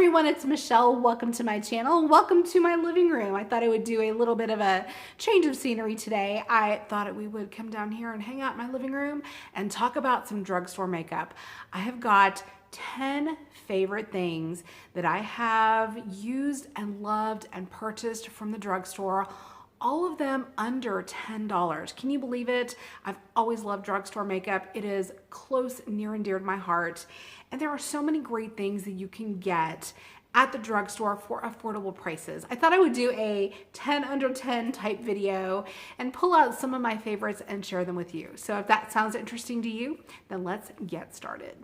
everyone, it's Michelle. Welcome to my channel. Welcome to my living room. I thought I would do a little bit of a change of scenery today. I thought we would come down here and hang out in my living room and talk about some drugstore makeup. I have got 10 favorite things that I have used and loved and purchased from the drugstore. All of them under $10. Can you believe it? I've always loved drugstore makeup. It is close, near and dear to my heart. And there are so many great things that you can get at the drugstore for affordable prices. I thought I would do a 10 under 10 type video and pull out some of my favorites and share them with you. So if that sounds interesting to you, then let's get started.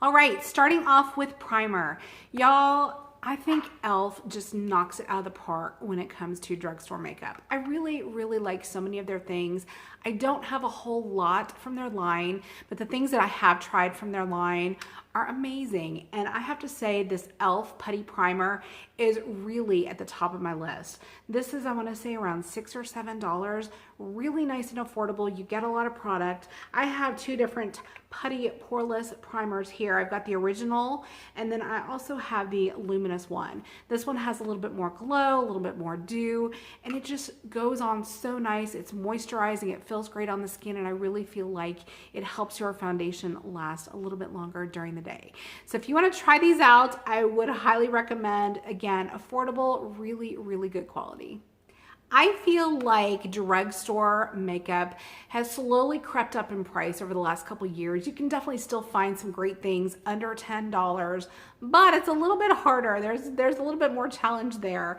All right, starting off with primer. Y'all, I think e.l.f. just knocks it out of the park when it comes to drugstore makeup. I really like so many of their things. I don't have a whole lot from their line, but the things that I have tried from their line are amazing. And I have to say this e.l.f. Putty Primer is really at the top of my list. This is, I want to say, around $6 or $7. Really nice and affordable. You get a lot of product. I have two different putty poreless primers here. I've got the original, and then I also have the luminous one. This one has a little bit more glow, a little bit more dew, and it just goes on so nice. It's moisturizing, it feels great on the skin, and I really feel like it helps your foundation last a little bit longer during the day. So if you want to try these out, I would highly recommend. Again, affordable, really good quality. I feel like drugstore makeup has slowly crept up in price over the last couple years. You can definitely still find some great things under $10, but it's a little bit harder. There's a little bit more challenge there,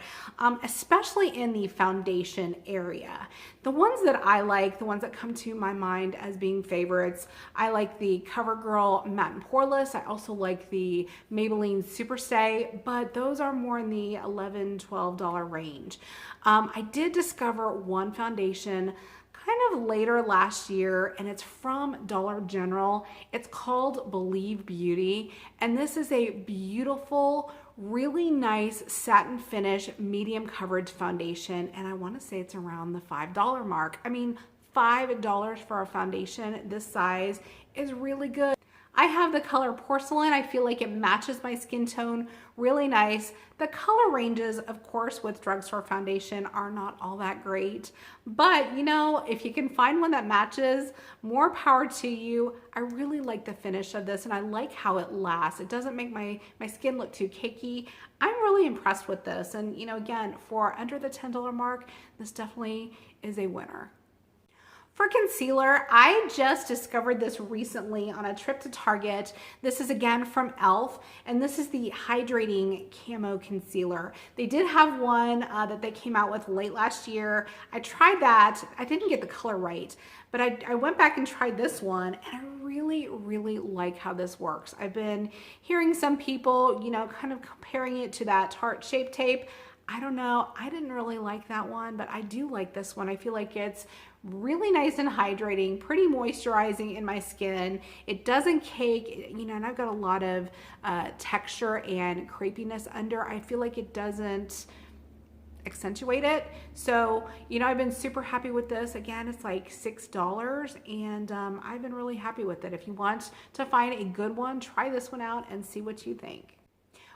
especially in the foundation area. The ones that I like, the ones that come to my mind as being favorites, I like the CoverGirl Matte and Poreless. I also like the Maybelline Superstay, but those are more in the $11, $12 range. I did discover one foundation kind of later last year, and it's from Dollar General. It's called Believe Beauty, and this is a beautiful, really nice satin finish medium coverage foundation, and I want to say it's around the $5 mark. I mean, $5 for a foundation this size is really good. I have the color Porcelain. I feel like it matches my skin tone really nice. The color ranges, of course, with drugstore foundation are not all that great, but you know, if you can find one that matches, more power to you. I really like the finish of this, and I like how it lasts. It doesn't make my skin look too cakey. I'm really impressed with this, and you know, again, for under the $10 mark, this definitely is a winner. For concealer, I just discovered this recently on a trip to Target. This is again from e.l.f. and this is the Hydrating Camo Concealer. They did have one that they came out with late last year. I tried that. I didn't get the color right, but I went back and tried this one, and I really like how this works. I've been hearing some people, you know, kind of comparing it to that Tarte Shape Tape. I don't know, I didn't really like that one, but I do like this one. I feel like it's really nice and hydrating, pretty moisturizing in my skin. It doesn't cake, you know, and I've got a lot of texture and crepiness under. I feel like it doesn't accentuate it. So, you know, I've been super happy with this. Again, it's like $6, and I've been really happy with it. If you want to find a good one, try this one out and see what you think.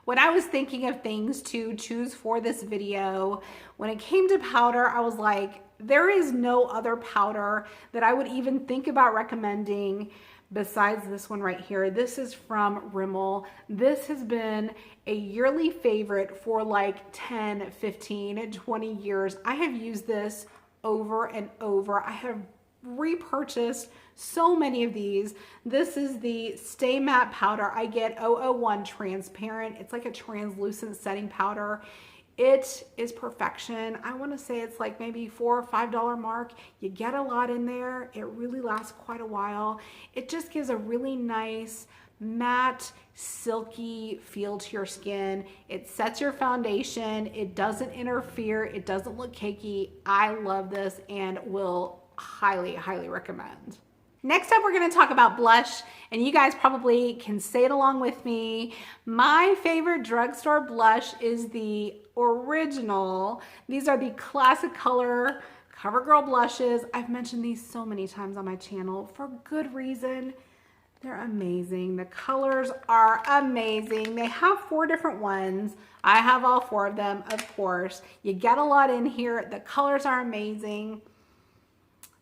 When I was thinking of things to choose for this video, when it came to powder, I was like, there is no other powder that I would even think about recommending besides this one right here. This is from Rimmel. This has been a yearly favorite for like 10, 15, 20 years. I have used this over and over. I have repurchased so many of these. This is the Stay Matte powder. I get 001 transparent. It's like a translucent setting powder. It is perfection. I want to say it's like maybe $4 or $5 mark. You get a lot in there. It really lasts quite a while. It just gives a really nice matte, silky feel to your skin. It sets your foundation. It doesn't interfere. It doesn't look cakey. I love this and will highly recommend. Next up, we're going to talk about blush, and you guys probably can say it along with me. My favorite drugstore blush is the original. These are the classic color CoverGirl blushes. I've mentioned these so many times on my channel for good reason. They're amazing. The colors are amazing. They have 4 different ones. I have all 4 of them, of course. You get a lot in here. The colors are amazing.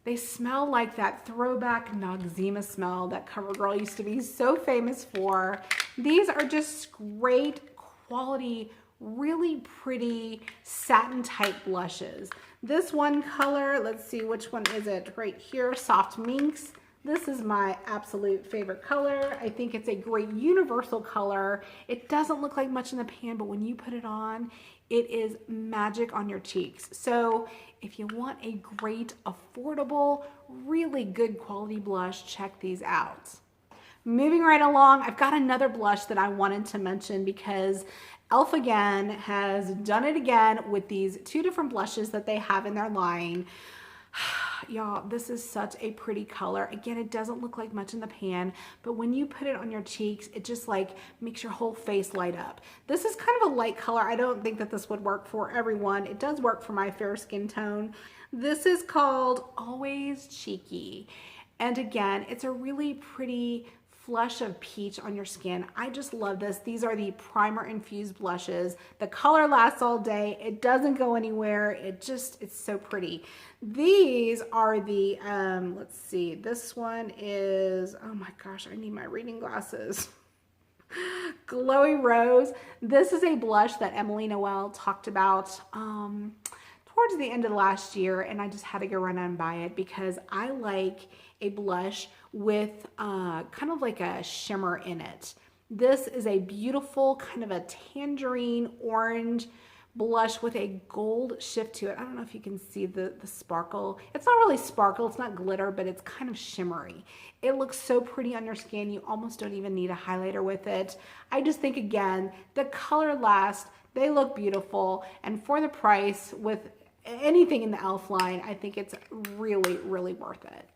They smell like that throwback Noxzema smell that CoverGirl used to be so famous for. These are just great quality, really pretty satin type blushes. This one color, let's see which one is it right here, Soft Minx. This is my absolute favorite color. I think it's a great universal color. It doesn't look like much in the pan, but when you put it on, it is magic on your cheeks. So if you want a great, affordable, really good quality blush, check these out. Moving right along, I've got another blush that I wanted to mention because e.l.f. again has done it again with these 2 different blushes that they have in their line. Y'all, this is such a pretty color. Again, it doesn't look like much in the pan, but when you put it on your cheeks, it just like makes your whole face light up. This is kind of a light color. I don't think that this would work for everyone. It does work for my fair skin tone. This is called Always Cheeky. And again, it's a really pretty flush of peach on your skin. I just love this. These are the primer infused blushes. The color lasts all day. It doesn't go anywhere. It's so pretty. These are the, let's see, this one is, oh my gosh, I need my reading glasses. Glowy Rose. This is a blush that Emily Noel talked about towards the end of last year, and I just had to go run out and buy it because I like a blush with kind of like a shimmer in it. This is a beautiful kind of a tangerine orange blush with a gold shift to it. I don't know if you can see the sparkle. It's not really sparkle, it's not glitter, but it's kind of shimmery. It looks so pretty on your skin. You almost don't even need a highlighter with it. I just think, again, the color lasts, they look beautiful, and for the price with anything in the e.l.f. line, I think it's really, really worth it.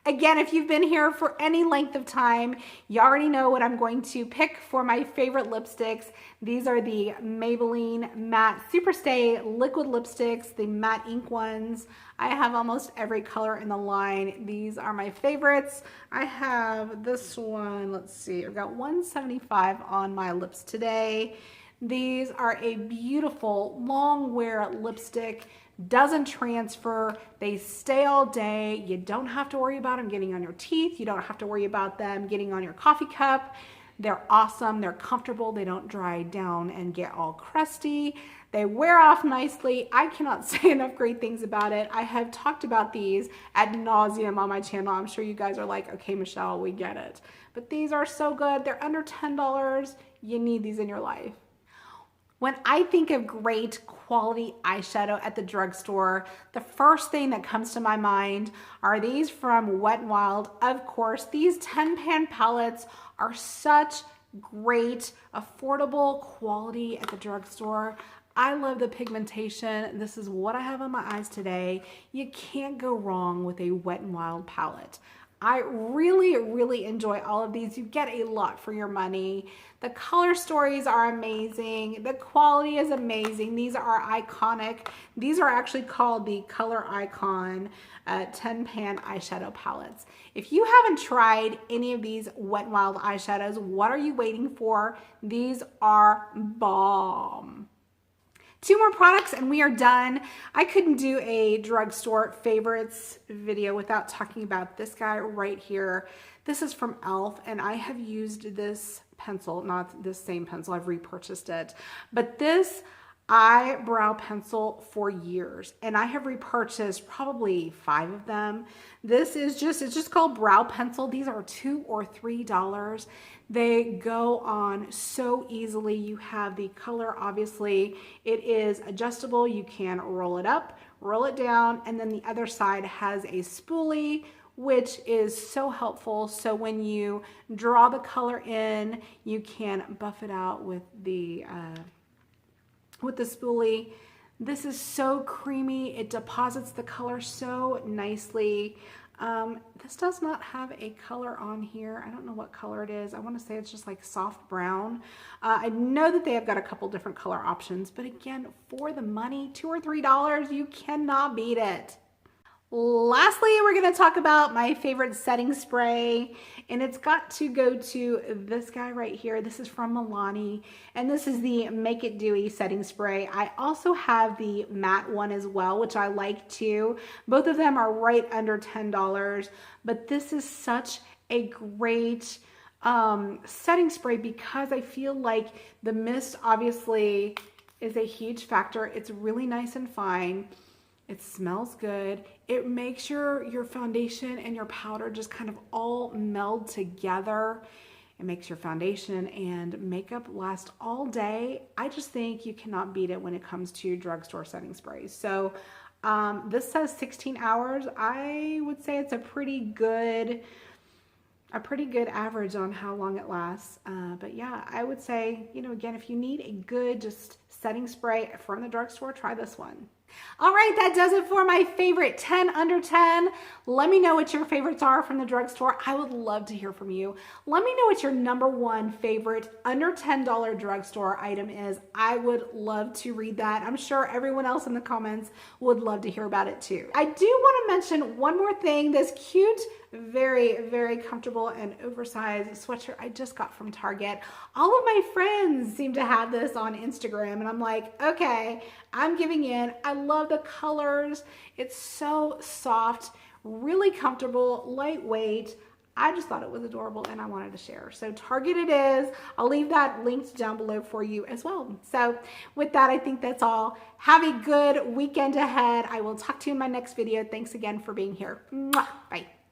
Again, if you've been here for any length of time, you already know what I'm going to pick for my favorite lipsticks. These are the Maybelline Matte Superstay Liquid Lipsticks, the matte ink ones. I have almost every color in the line. These are my favorites. I have this one, let's see, I've got 175 on my lips today. These are a beautiful long wear lipstick. Doesn't transfer, they stay all day. You don't have to worry about them getting on your teeth. You don't have to worry about them getting on your coffee cup. They're awesome, they're comfortable, they don't dry down and get all crusty. They wear off nicely. I cannot say enough great things about it. I have talked about these ad nauseum on my channel. I'm sure you guys are like, okay, Michelle, we get it. But these are so good. They're under $10. You need these in your life. When I think of great quality eyeshadow at the drugstore, the first thing that comes to my mind are these from Wet n Wild. Of course, these 10-pan palettes are such great, affordable quality at the drugstore. I love the pigmentation. This is what I have on my eyes today. You can't go wrong with a Wet n Wild palette. I really, really enjoy all of these. You get a lot for your money. The color stories are amazing. The quality is amazing. These are iconic. These are actually called the Color Icon 10-pan eyeshadow palettes. If you haven't tried any of these Wet n Wild eyeshadows, what are you waiting for? These are bomb. 2 more products and we are done. I couldn't do a drugstore favorites video without talking about this guy right here. This is from e.l.f. and I have used this pencil, not this same pencil, I've repurchased it, but this eyebrow pencil for years, and I have repurchased probably 5 of them. This is it's just called brow pencil. These are $2 or $3. They go on so easily. You have the color, obviously. It is adjustable. You can roll it up, roll it down, and then the other side has a spoolie, which is so helpful. So when you draw the color in, you can buff it out with the spoolie. This is so creamy. It deposits the color so nicely. This does not have a color on here. I don't know what color it is. I want to say it's just like soft brown. I know that they have got a couple different color options, but again, for the money, $2 or $3, you cannot beat it. Lastly, we're going to talk about my favorite setting spray, and it's got to go to this guy right here. This is from Milani, and this is the Make It Dewy setting spray. I also have the matte one as well, which I like too. Both of them are right under $10, but this is such a great setting spray because I feel like the mist obviously is a huge factor. It's really nice and fine. It smells good. It makes your foundation and your powder just kind of all meld together. It makes your foundation and makeup last all day. I just think you cannot beat it when it comes to drugstore setting sprays. So this says 16 hours. I would say it's a pretty good average on how long it lasts. But yeah, I would say, you know, again, if you need a good just setting spray from the drugstore, try this one. All right, that does it for my favorite 10 under 10. Let me know what your favorites are from the drugstore. I would love to hear from you. Let me know what your #1 favorite under $10 drugstore item is. I would love to read that. I'm sure everyone else in the comments would love to hear about it too. I do want to mention one more thing. This cute, very, very comfortable and oversized sweatshirt I just got from Target. All of my friends seem to have this on Instagram, and I'm like, okay, I'm giving in. I love the colors. It's so soft, really comfortable, lightweight. I just thought it was adorable and I wanted to share. So Target it is. I'll leave that linked down below for you as well. So with that, I think that's all. Have a good weekend ahead. I will talk to you in my next video. Thanks again for being here. Mwah. Bye.